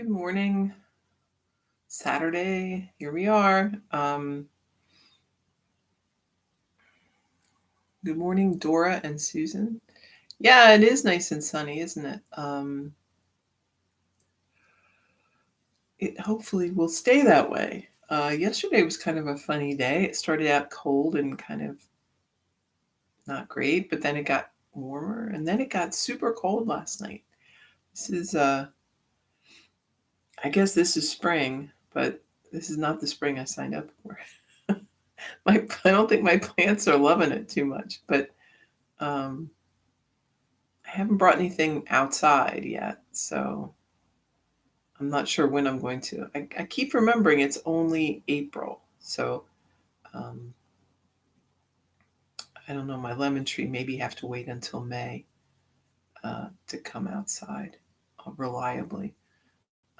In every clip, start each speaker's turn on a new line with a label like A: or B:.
A: Good morning. Saturday. Here we are. Good morning, Dora and Susan. Yeah, it is nice and sunny, isn't it? It hopefully will stay that way. Yesterday was kind of a funny day. It started out cold and kind of not great, but then it got warmer, and then it got super cold last night. This is, I guess this is spring, but this is not the spring I signed up for. I don't think my plants are loving it too much, but um, I haven't brought anything outside yet, so I'm not sure when I'm going to. I keep remembering it's only April, so um, I don't know. My lemon tree maybe have to wait until May to come outside reliably.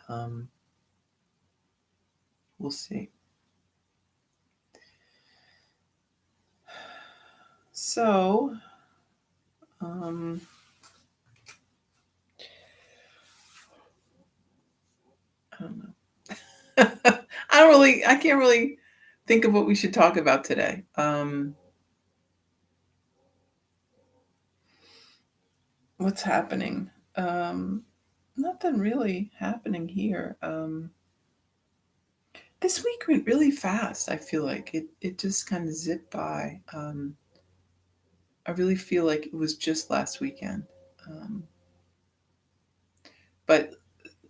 A: Um, we'll see. So, um, I don't know. I can't really think of what we should talk about today. What's happening? Nothing really happening here. This week went really fast. I feel like it just kind of zipped by. I really feel like it was just last weekend. Um, but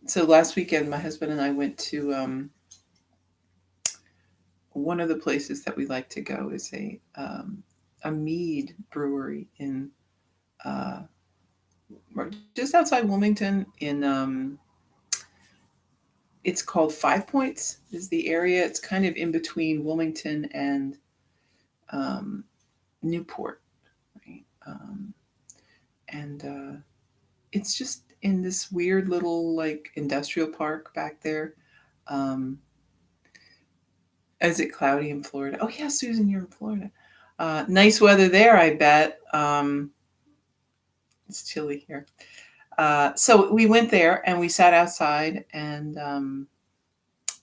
A: so last weekend, my husband and I went to one of the places that we like to go is a mead brewery in uh, just outside Wilmington. It's called Five Points is the area. It's kind of in between Wilmington and um, Newport, right? And it's just in this weird little like industrial park back there. Um, is it cloudy in Florida? Oh yeah, Susan, you're in Florida. Nice weather there, I bet. It's chilly here. So we went there and we sat outside, and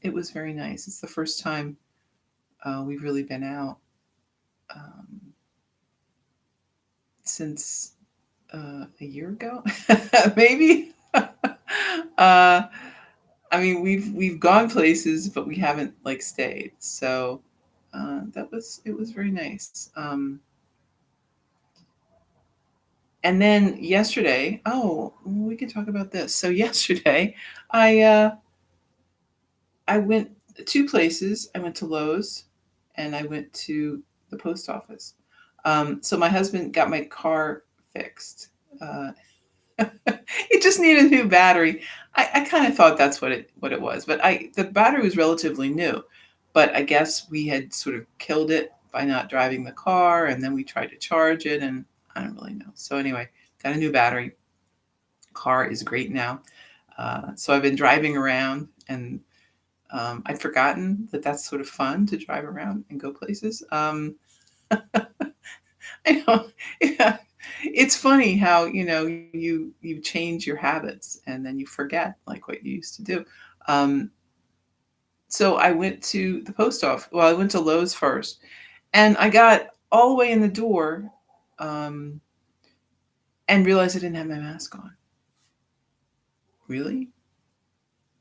A: it was very nice. It's the first time we've really been out um, since a year ago, maybe. uh, I mean, we've gone places, but we haven't like stayed. So it was very nice. And then yesterday, oh, we can talk about this. So yesterday, I uh, I went two places. I went to Lowe's, and I went to the post office. So my husband got my car fixed. Uh, it just needed a new battery. I kind of thought that's what it was, but the battery was relatively new, but I guess we had sort of killed it by not driving the car, and then we tried to charge it, and I don't really know. So anyway, got a new battery. Car is great now. So I've been driving around, and I'd forgotten that that's sort of fun to drive around and go places. I know, yeah. It's funny how you change your habits and then you forget like what you used to do. Um, so I went to the post office. Well, I went to Lowe's first, and I got all the way in the door, um, and realized I didn't have my mask on. Really?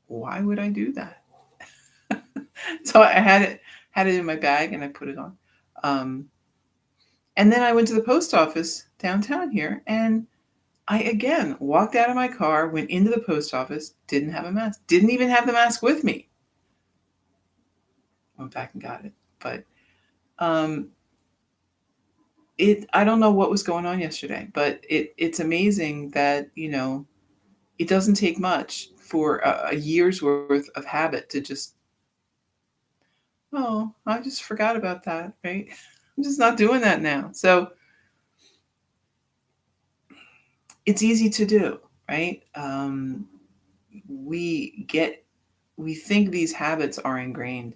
A: Why would I do that? So I had it in my bag and I put it on. Um, and then I went to the post office downtown here, and I again walked out of my car, went into the post office, didn't have a mask, didn't even have the mask with me. Went back and got it. But um, I don't know what was going on yesterday, but it's amazing that, it doesn't take much for a year's worth of habit to just, oh, I just forgot about that, right? I'm just not doing that now. So it's easy to do, right? We get, we think these habits are ingrained,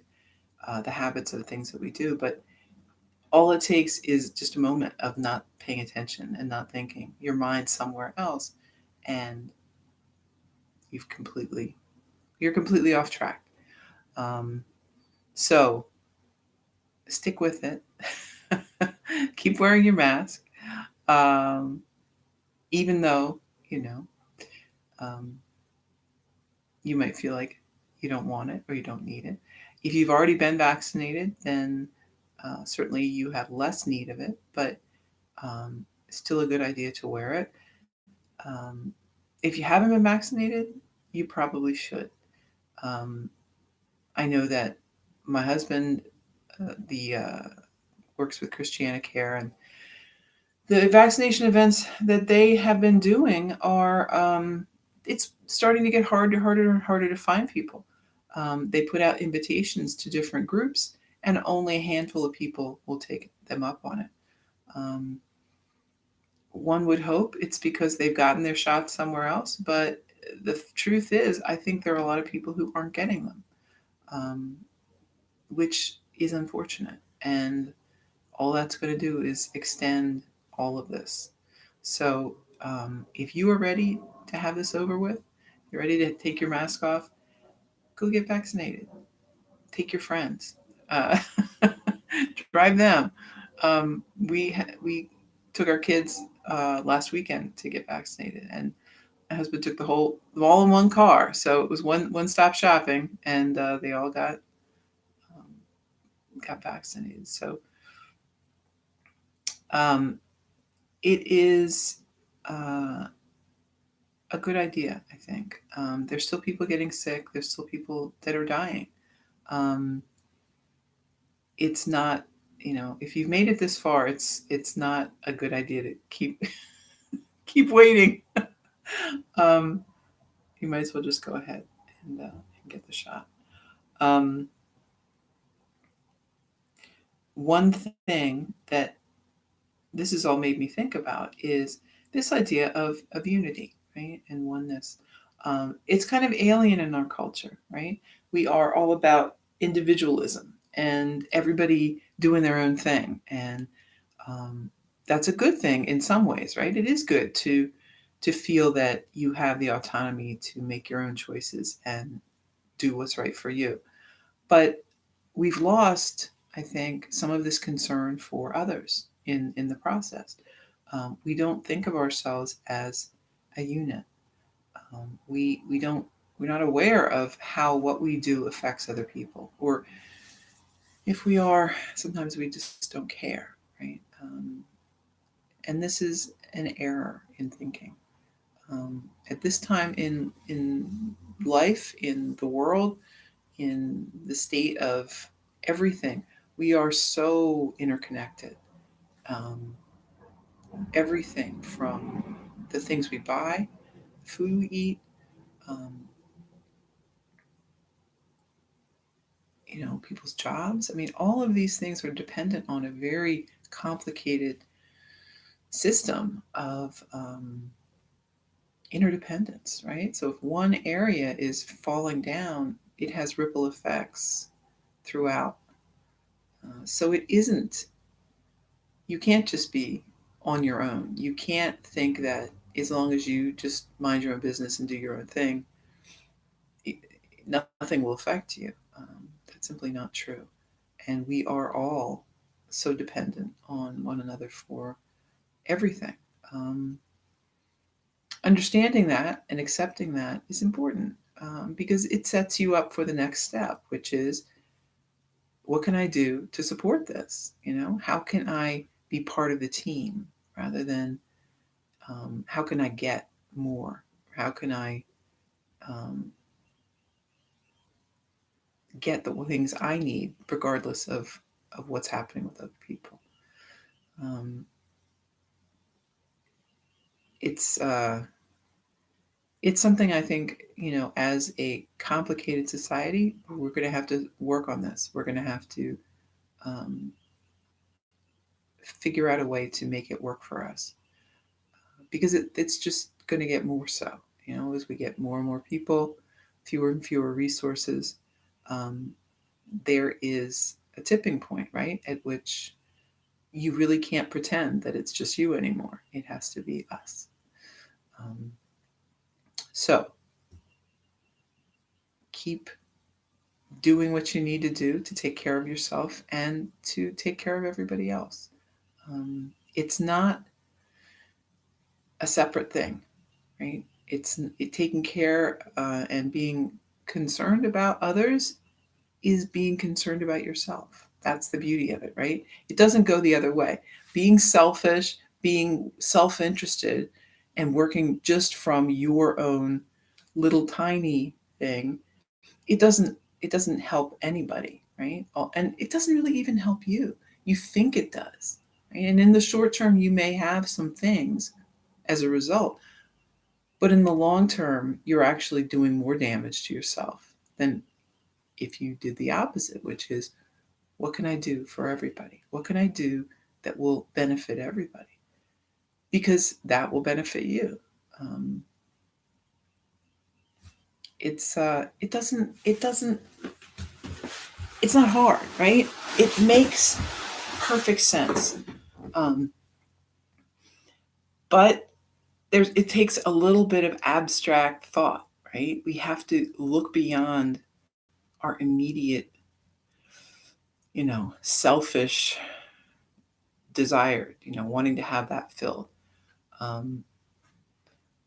A: the habits of the things that we do, but all it takes is just a moment of not paying attention and not thinking. Your mind's somewhere else, and you've completely you're completely off track. So stick with it. Keep wearing your mask, um, even though um, you might feel like you don't want it or you don't need it. If you've already been vaccinated, then certainly you have less need of it, but still a good idea to wear it. If you haven't been vaccinated, you probably should. Um, I know that my husband, the works with Christiana Care, and the vaccination events that they have been doing are it's starting to get harder and harder to find people. They put out invitations to different groups, and only a handful of people will take them up on it. Um, one would hope it's because they've gotten their shots somewhere else, but the truth is, I think there are a lot of people who aren't getting them, um, which is unfortunate. And all that's going to do is extend all of this. So if you are ready to have this over with, you're ready to take your mask off, go get vaccinated. Take your friends, uh, drive them. We took our kids last weekend to get vaccinated, and my husband took all in one car, so it was one stop shopping, and they all got vaccinated. So um, it is a good idea, I think. There's still people getting sick. There's still people that are dying. Um, it's not, if you've made it this far, it's not a good idea to keep keep waiting. um, you might as well just go ahead and get the shot. Um, one thing that this has all made me think about is this idea of unity, right, and oneness. It's kind of alien in our culture, right? We are all about individualism and everybody doing their own thing, and um, that's a good thing in some ways, right? It is good to feel that you have the autonomy to make your own choices and do what's right for you. But we've lost, I think, some of this concern for others in the process. We don't think of ourselves as a unit. We don't we're not aware of how what we do affects other people, or if we are, sometimes we just don't care, right? And this is an error in thinking. At this time in life, in the world, in the state of everything, we are so interconnected. Um, Everything from the things we buy, the food we eat, um, people's jobs. I mean, all of these things are dependent on a very complicated system of interdependence, right? So if one area is falling down, it has ripple effects throughout. So it isn't, you can't just be on your own. You can't think that as long as you just mind your own business and do your own thing, nothing will affect you. That's simply not true. And we are all so dependent on one another for everything. Um, Understanding that and accepting that is important, because it sets you up for the next step, which is, what can I do to support this? How can I be part of the team rather than how can I get more? How can I um, get the things I need, regardless of what's happening with other people? Um, it's it's something I think, as a complicated society, we're going to have to work on this. We're going to have to um, figure out a way to make it work for us, because it's just going to get more so, as we get more and more people, fewer and fewer resources. Um, there is a tipping point, right, at which you really can't pretend that it's just you anymore. It has to be us. Um, so keep doing what you need to do to take care of yourself and to take care of everybody else. It's not a separate thing, right? Taking care and being concerned about others is being concerned about yourself. That's the beauty of it, right? It doesn't go the other way. Being selfish, being self-interested, and working just from your own little tiny thing, it doesn't help anybody, right? And it doesn't really even help you. You think it does, right? And in the short term, you may have some things as a result, but in the long term, you're actually doing more damage to yourself than if you did the opposite, which is, what can I do for everybody? What can I do that will benefit everybody? Because that will benefit you. Um, it doesn't it's not hard, right? It makes perfect sense. Um, but it takes a little bit of abstract thought, right? We have to look beyond our immediate, selfish desire, wanting to have that filled. Um,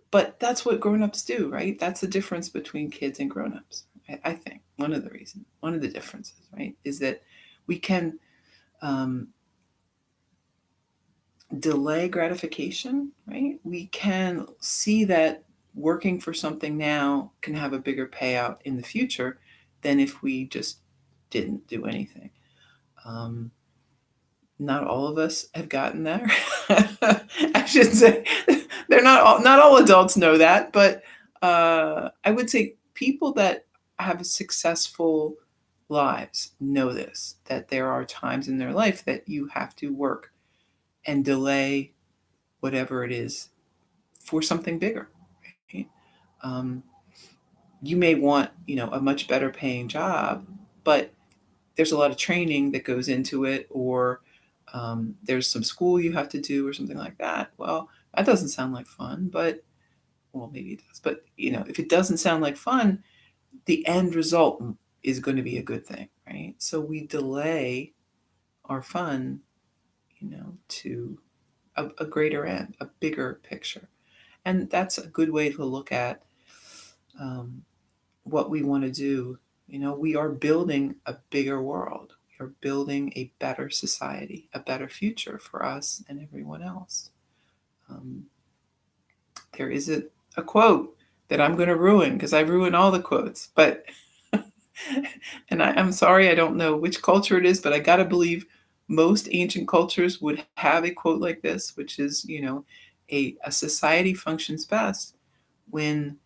A: but that's what grown-ups do, right? That's the difference between kids and grown-ups. I think one of the differences, right, is that we can um, delay gratification, right? We can see that working for something now can have a bigger payout in the future than if we just didn't do anything. Um, Not all of us have gotten there. I should say not all adults know that, but I would say people that have successful lives know this, that there are times in their life that you have to work and delay whatever it is for something bigger. Right? Um, you may want, a much better paying job, but there's a lot of training that goes into it, or there's some school you have to do or something like that. Well, that doesn't sound like fun, but well, maybe it does. But if it doesn't sound like fun, the end result is going to be a good thing, right? So we delay our fun, to a greater end, a bigger picture, and that's a good way to look at um, what we want to do. We are building a bigger world. We are building a better society, a better future for us and everyone else. Um, there is a quote that I'm going to ruin because I ruin all the quotes, but and I'm sorry, I don't know which culture it is, but I got to believe most ancient cultures would have a quote like this, which is, a society functions best when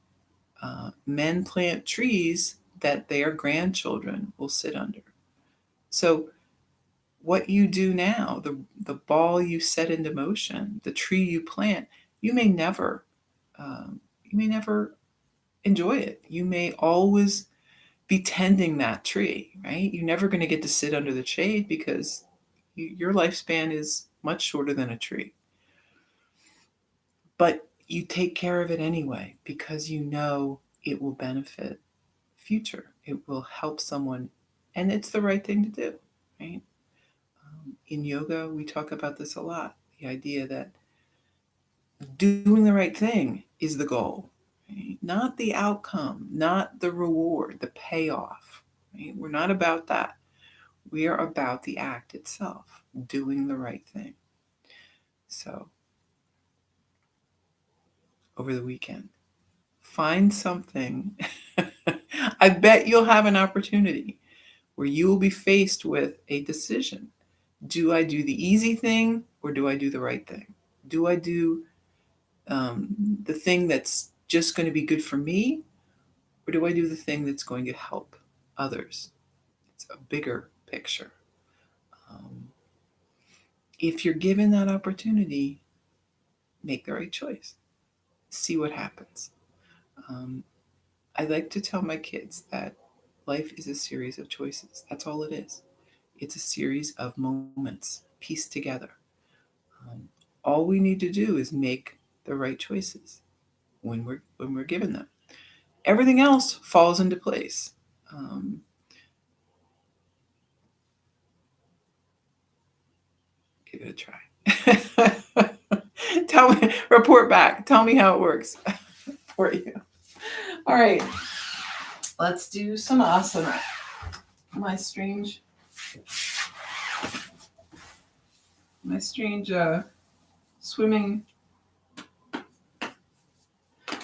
A: men plant trees that their grandchildren will sit under. So, what you do now, the ball you set into motion, the tree you plant, you may never, um, you may never enjoy it. You may always be tending that tree, right? You're never going to get to sit under the shade because your lifespan is much shorter than a tree. But you take care of it anyway because you know it will benefit future. It will help someone, and it's the right thing to do, right? In yoga, we talk about this a lot. The idea that doing the right thing is the goal, right? Not the outcome, not the reward, the payoff. Right? We're not about that. We are about the act itself, doing the right thing. So, over the weekend, find something. I bet you'll have an opportunity where you will be faced with a decision. Do I do the easy thing or do I do the right thing? Do I do um, the thing that's just going to be good for me, or do I do the thing that's going to help others? It's a bigger picture. Um, if you're given that opportunity, make the right choice. See what happens. Um, I like to tell my kids that life is a series of choices. That's all it is. It's a series of moments pieced together. Um, all we need to do is make the right choices when we're given them. Everything else falls into place. Um, give it a try. Tell me, report back. Tell me how it works for you. All right, let's do some asana. My strange swimming. I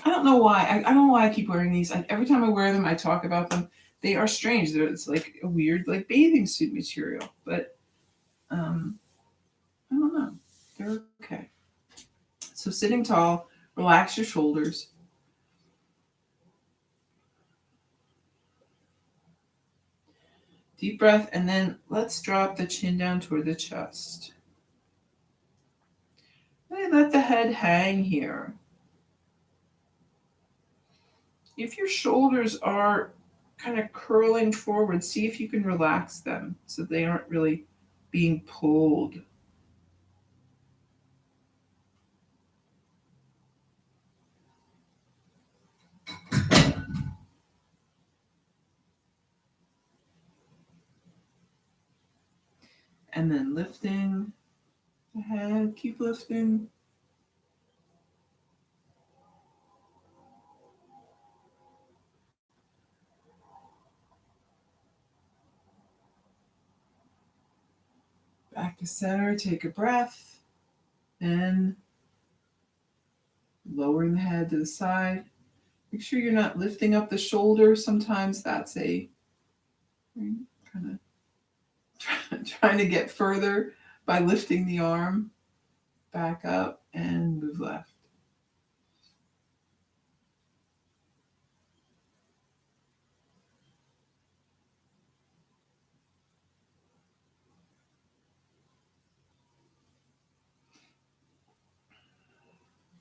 A: don't know why. I don't know why I keep wearing these. Every time I wear them, I talk about them. They are strange. It's like a weird, like bathing suit material, but I don't know. They're okay. So sitting tall, relax your shoulders. Deep breath, and then let's drop the chin down toward the chest. And let the head hang here. If your shoulders are kind of curling forward, see if you can relax them so they aren't really being pulled. And then lifting the head, keep lifting. Back to center, take a breath. And lowering the head to the side. Make sure you're not lifting up the shoulder. Sometimes that's a kind of trying to get further by lifting the arm. Back up and move left.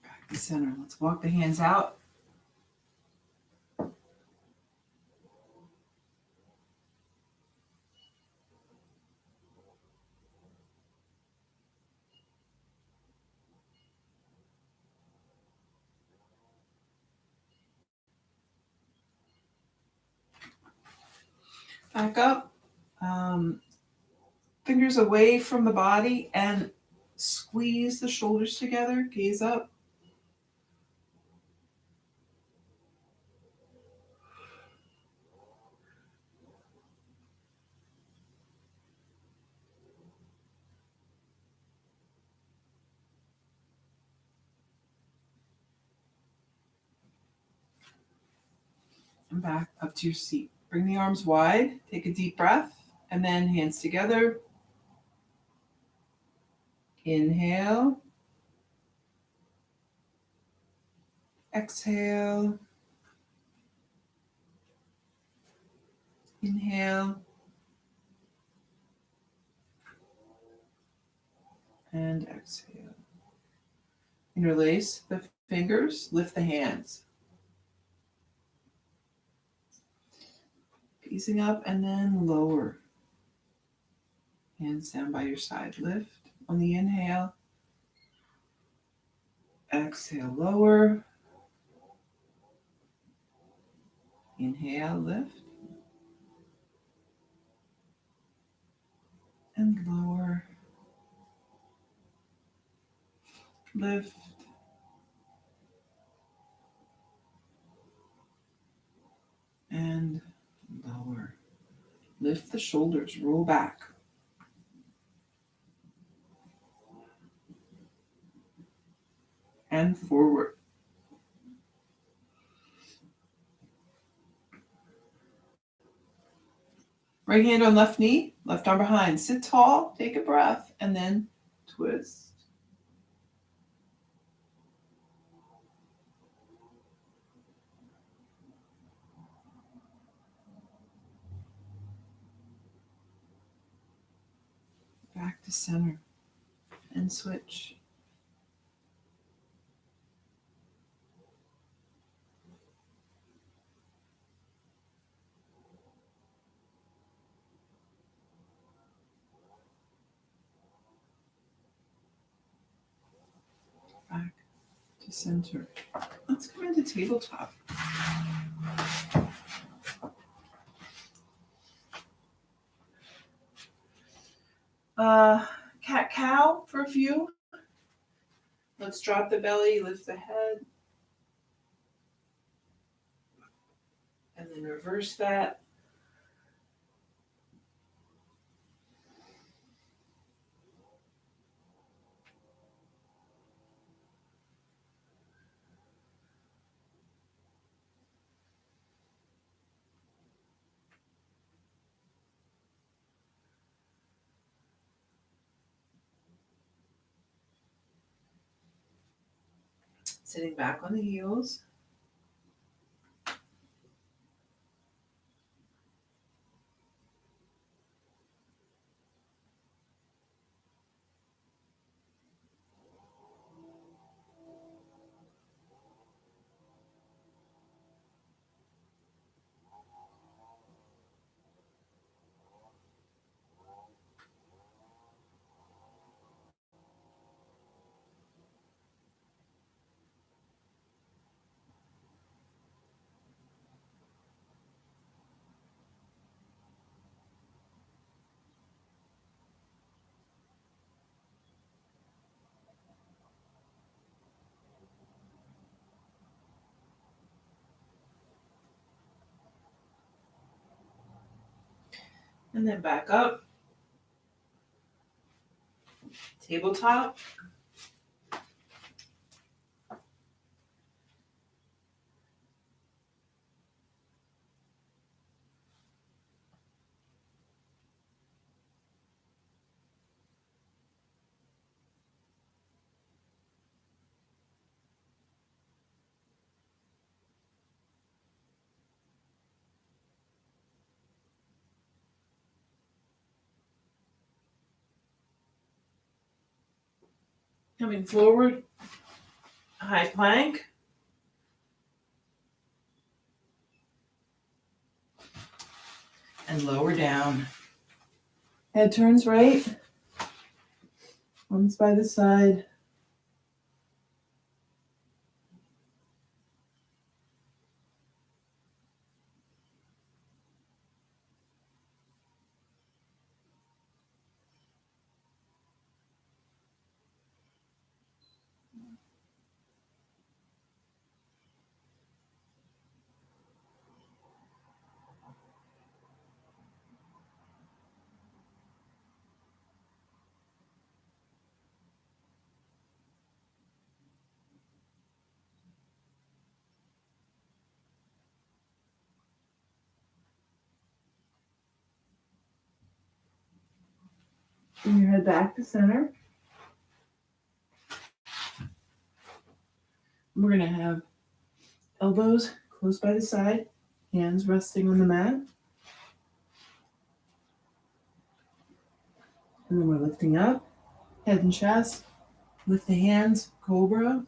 A: Back to center. Let's walk the hands out. Back up. Fingers away from the body and squeeze the shoulders together. Gaze up. And back up to your seat. Bring the arms wide. Take a deep breath. And then hands together. Inhale. Exhale. Inhale. And exhale. Interlace the fingers. Lift the hands. Easing up and then lower. Hands down by your side. Lift on the inhale. Exhale, lower. Inhale, lift. And lower. Lift. And lower. Lift the shoulders, roll back. And forward. Right hand on left knee, left arm behind. Sit tall, take a breath, and then twist. Back to center and switch. Back to center. Let's come into tabletop. cat cow for a few. Let's drop the belly, lift the head, and then reverse that. Sitting back on the heels. And then back up. Tabletop. Coming forward. High plank. And lower down. Head turns right. Arms by the side. Bring your head back to center. We're going to have elbows close by the side, hands resting on the mat. And then we're lifting up, head and chest. Lift the hands, cobra.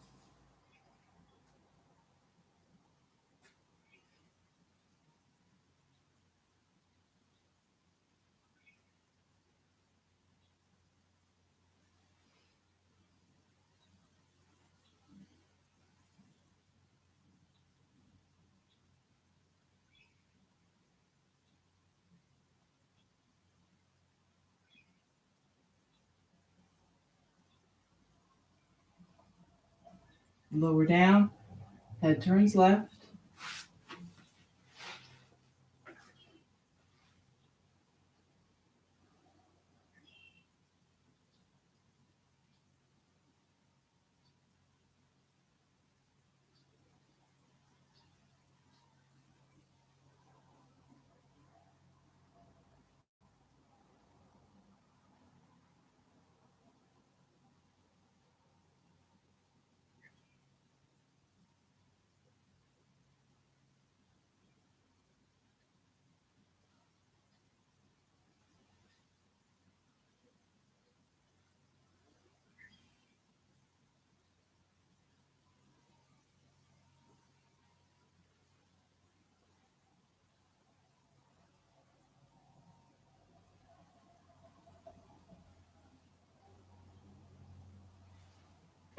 A: Lower down, head turns left.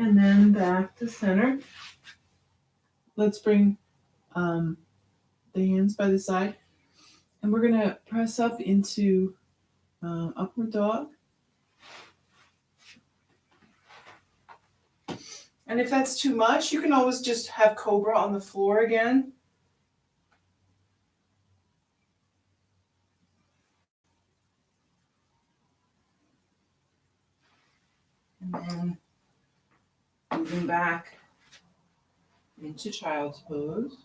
A: And then back to center. Let's bring the hands by the side. And we're going to press up into upward dog. And if that's too much, you can always just have Cobra on the floor again. And then moving back into child's pose.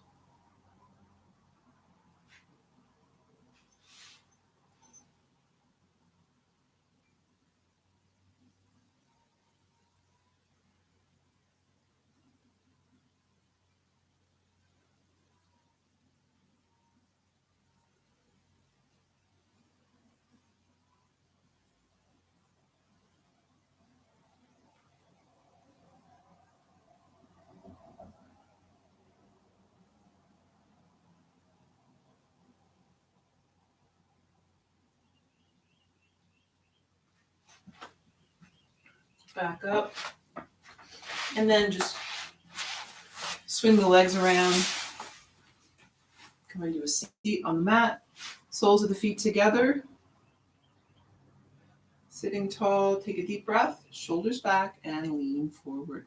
A: Back up. And then just swing the legs around. Come into a seat on the mat. Soles of the feet together. Sitting tall, take a deep breath, shoulders back, and lean forward.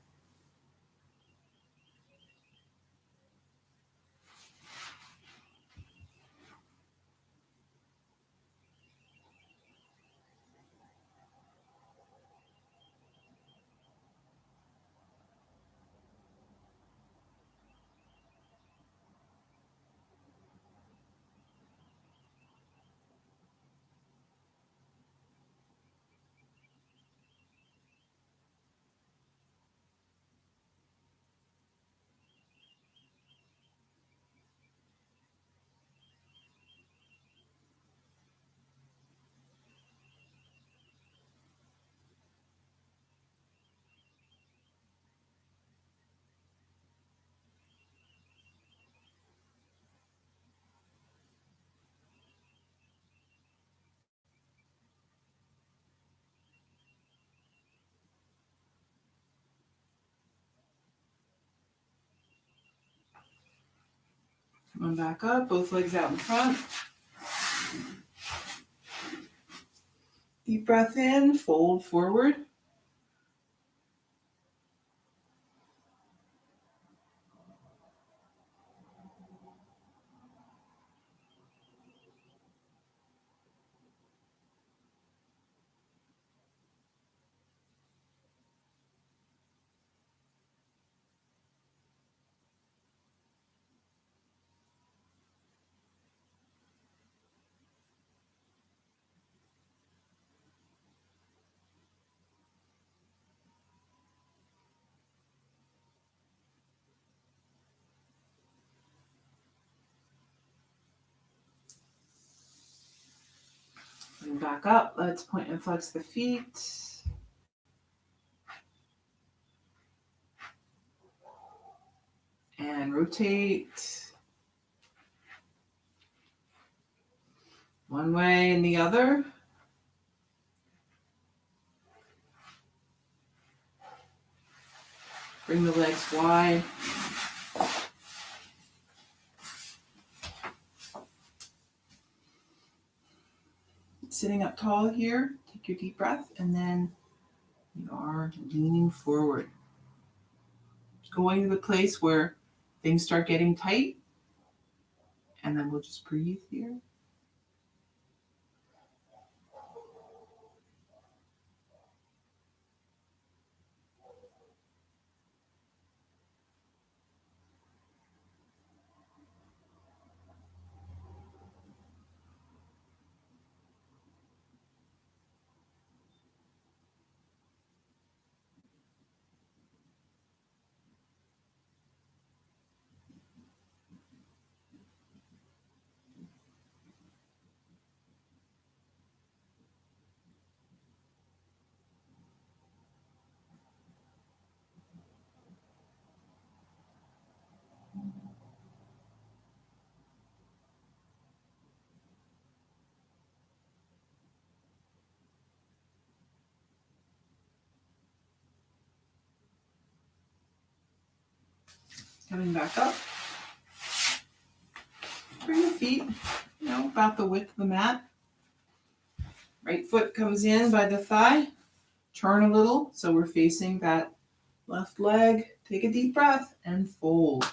A: Come on back up, both legs out in front. Deep breath in, fold forward. And back up, let's point and flex the feet. And rotate. One way and the other. Bring the legs wide. Sitting up tall here, take your deep breath, and then you are leaning forward. Going to the place where things start getting tight, and then we'll just breathe here. Coming back up. Bring the feet, about the width of the mat. Right foot comes in by the thigh. Turn a little so we're facing that Left leg, take a deep breath and fold.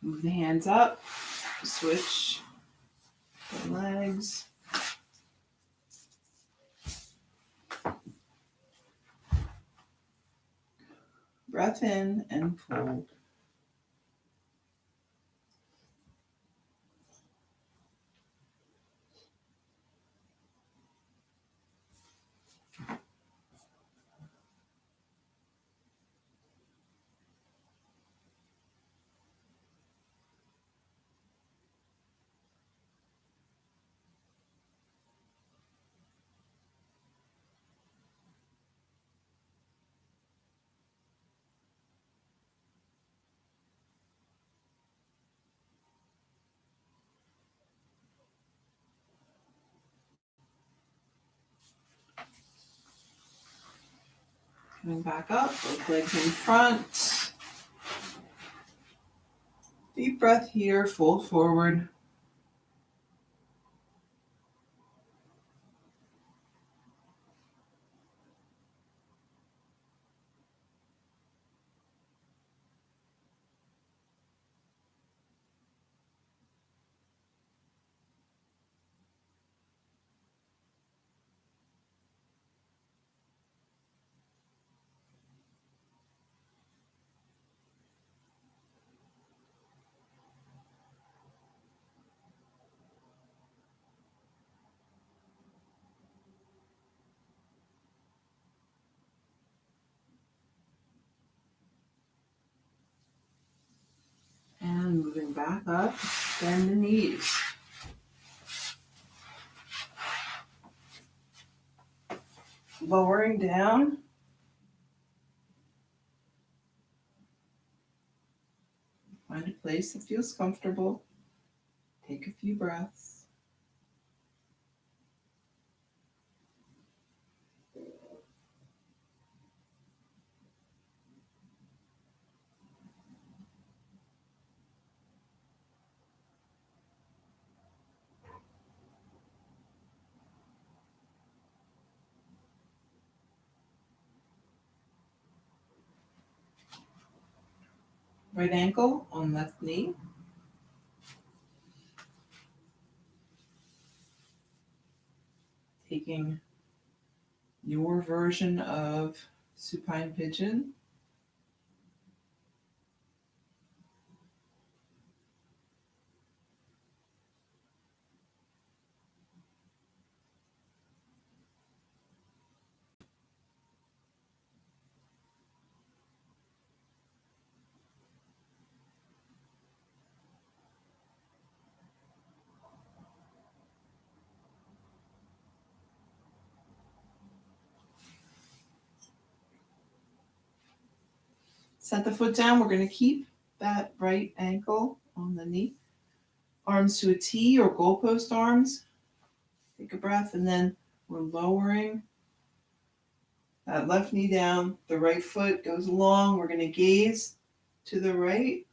A: Move the hands up, switch the legs. Breath in and fold. Coming back up, both legs in front. Deep breath here, fold forward. And moving back up, bend the knees. Lowering down. Find a place that feels comfortable. Take a few breaths. Right ankle on left knee. Taking your version of supine pigeon. Set the foot down. We're going to keep that right ankle on the knee. Arms to a T or goalpost arms. Take a breath, and then we're lowering that left knee down. The right foot goes along. We're going to gaze to the right.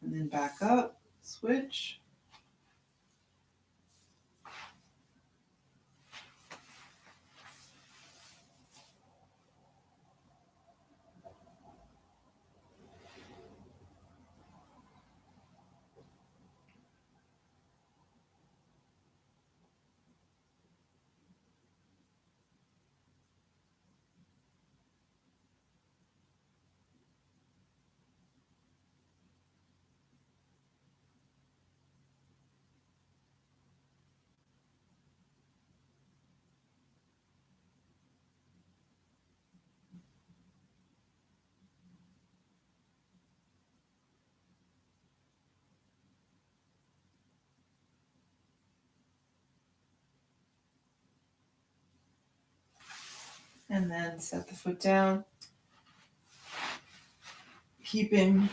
A: And then back up, switch. And then set the foot down, keeping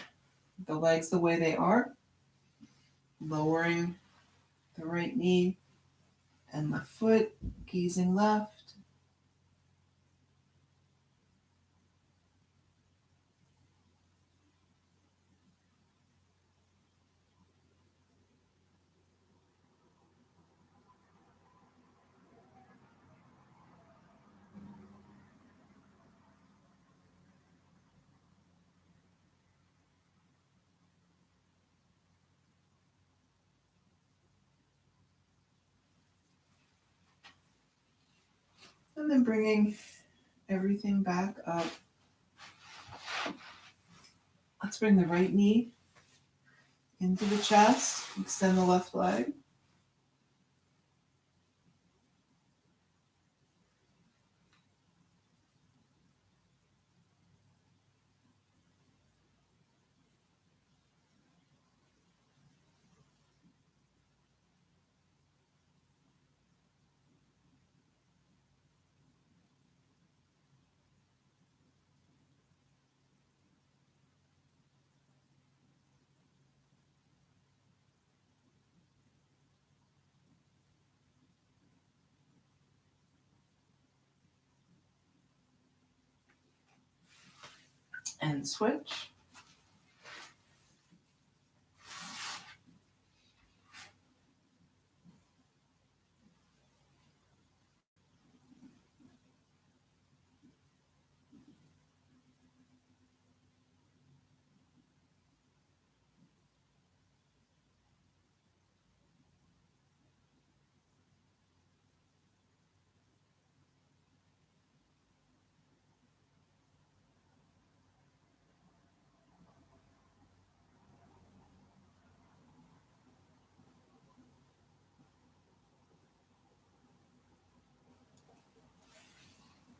A: the legs the way they are, lowering the right knee and left foot, gazing left. And then bringing everything back up. Let's bring the right knee into the chest, extend the left leg. And switch.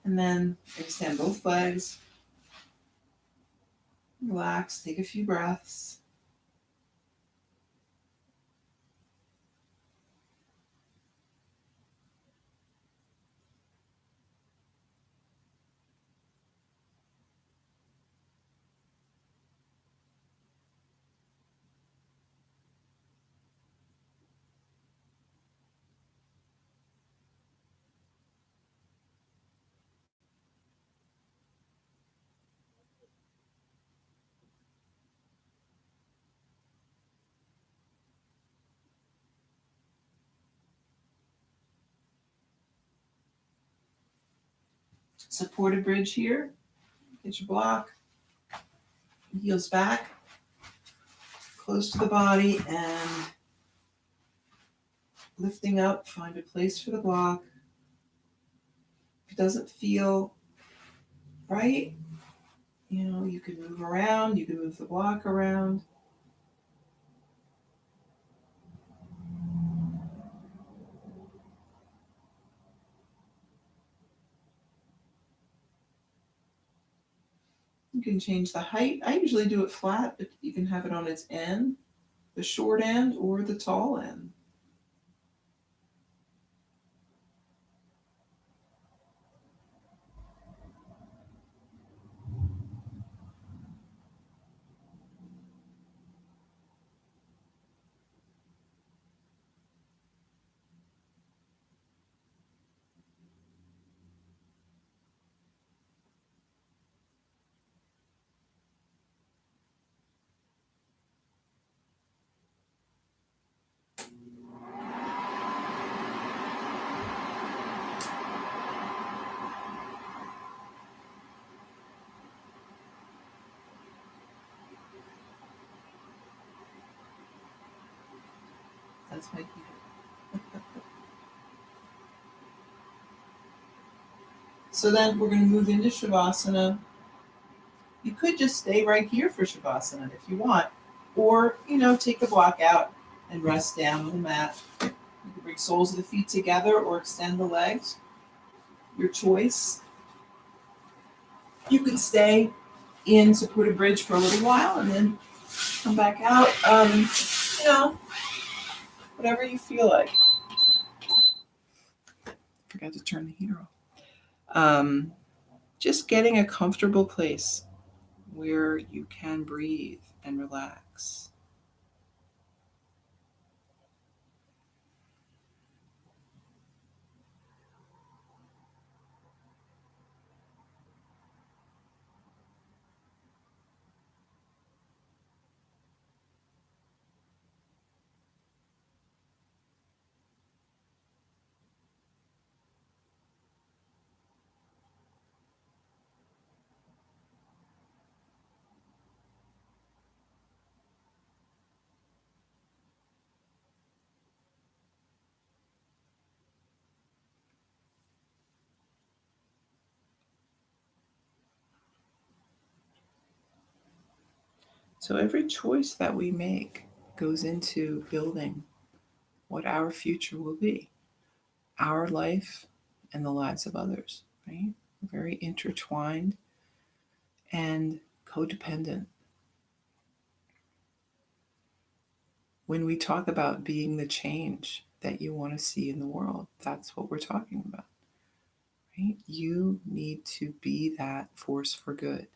A: And then extend both legs. Relax, take a few breaths. Supported bridge here. Get your block. Heels back. Close to the body and lifting up. Find a place for the block. If it doesn't feel right, you can move around. You can move the block around. You can change the height. I usually do it flat, but you can have it on its end, the short end or the tall end. That's my heater. So then we're going to move into Shavasana. You could just stay right here for Shavasana if you want, or take the block out and rest down on the mat. You can bring soles of the feet together or extend the legs. Your choice. You can stay in supported bridge for a little while and then come back out. Whatever you feel like. Forgot to turn the heater off. Just getting a comfortable place where you can breathe and relax. So every choice that we make goes into building what our future will be, our life and the lives of others, right? Very intertwined and codependent. When we talk about being the change that you want to see in the world, that's what we're talking about, right? You need to be that force for good.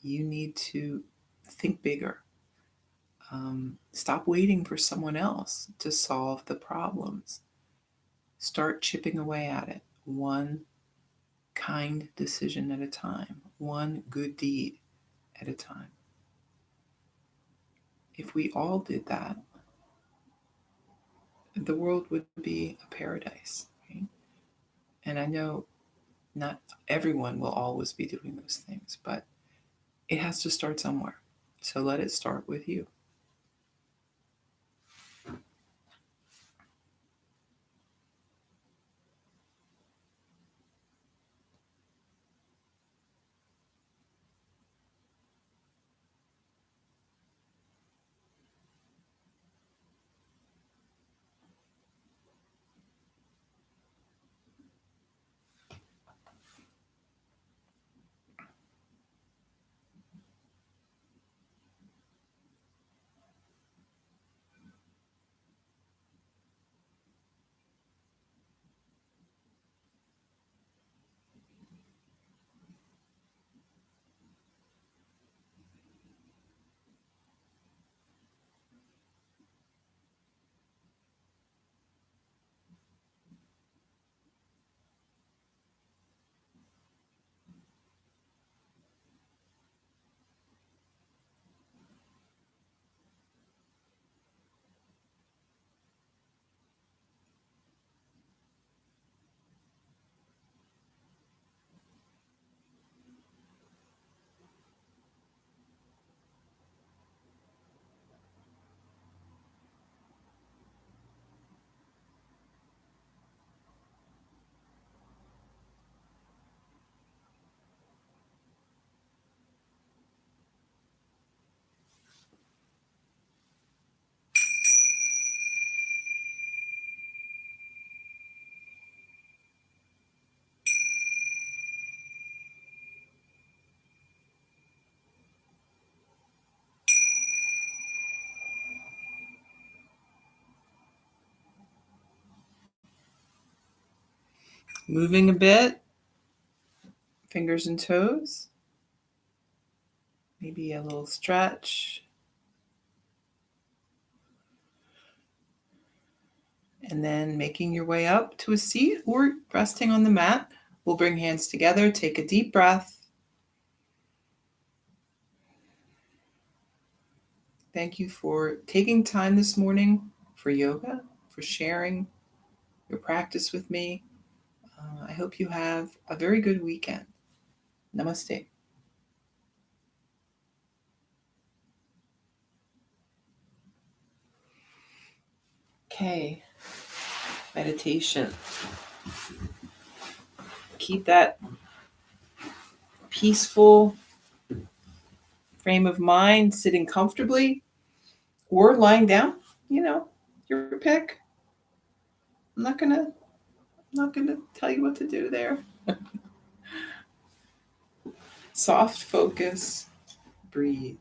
A: You need to think bigger. Stop waiting for someone else to solve the problems. Start chipping away at it, one kind decision at a time, one good deed at a time. If we all did that, the world would be a paradise. Right? And I know not everyone will always be doing those things, but it has to start somewhere. So let it start with you. Moving a bit, fingers and toes, maybe a little stretch, and then making your way up to a seat or resting on the mat. We'll bring hands together, take a deep breath. Thank you for taking time this morning for yoga, for sharing your practice with me. I hope you have a very good weekend. Namaste. Okay, meditation. Keep that peaceful frame of mind, sitting comfortably or lying down. Your pick. I'm not gonna tell you what to do there. Soft focus, breathe.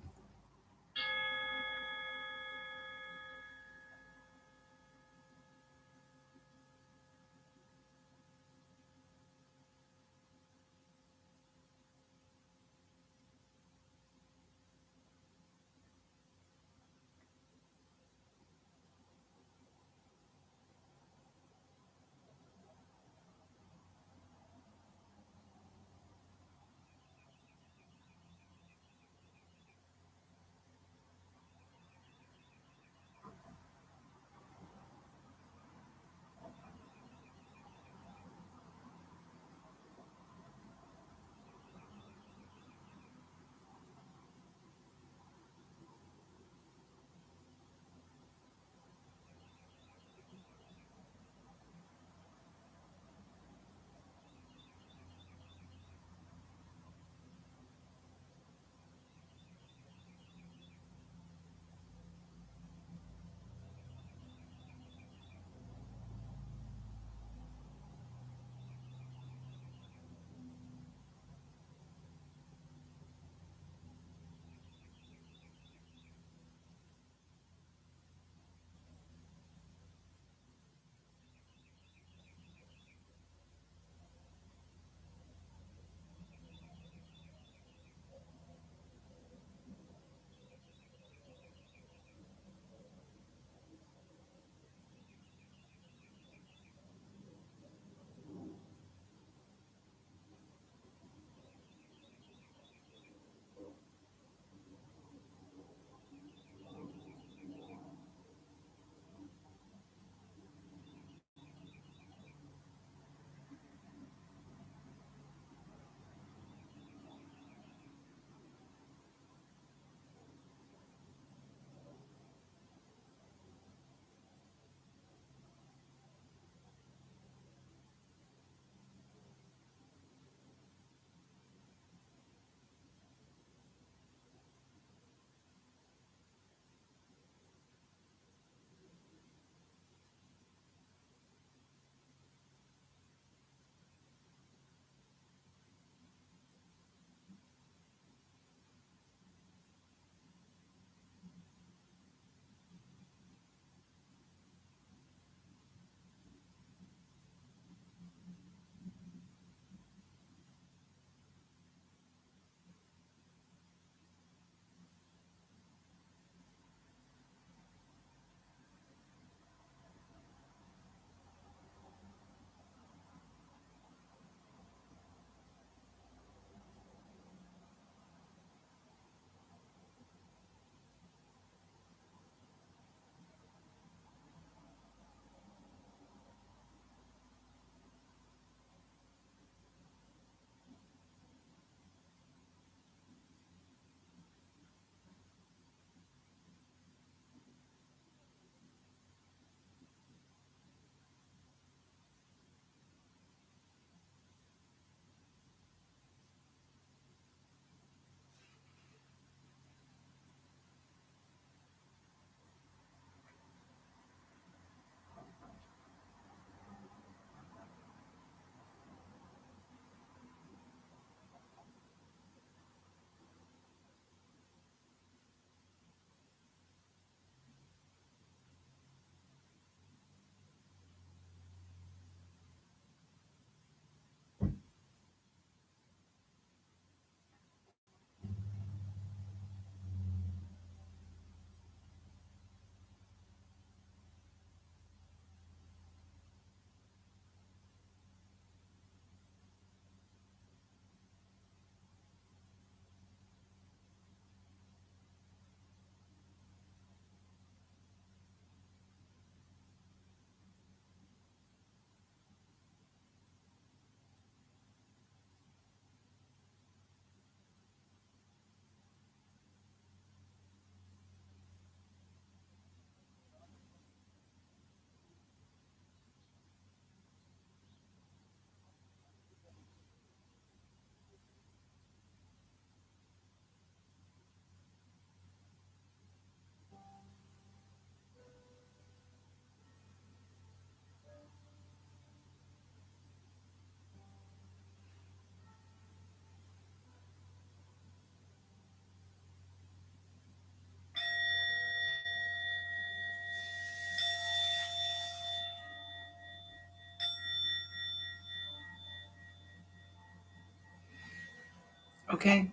A: Okay.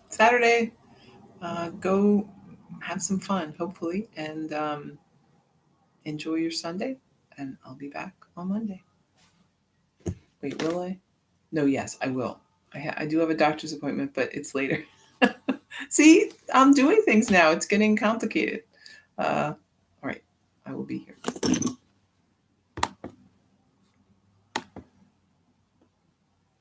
A: Saturday, go have some fun, hopefully, and enjoy your Sunday. And I'll be back on Monday. Wait, will I? No, yes, I will. I do have a doctor's appointment, but it's later. See, I'm doing things now. It's getting complicated. All right, I will be here.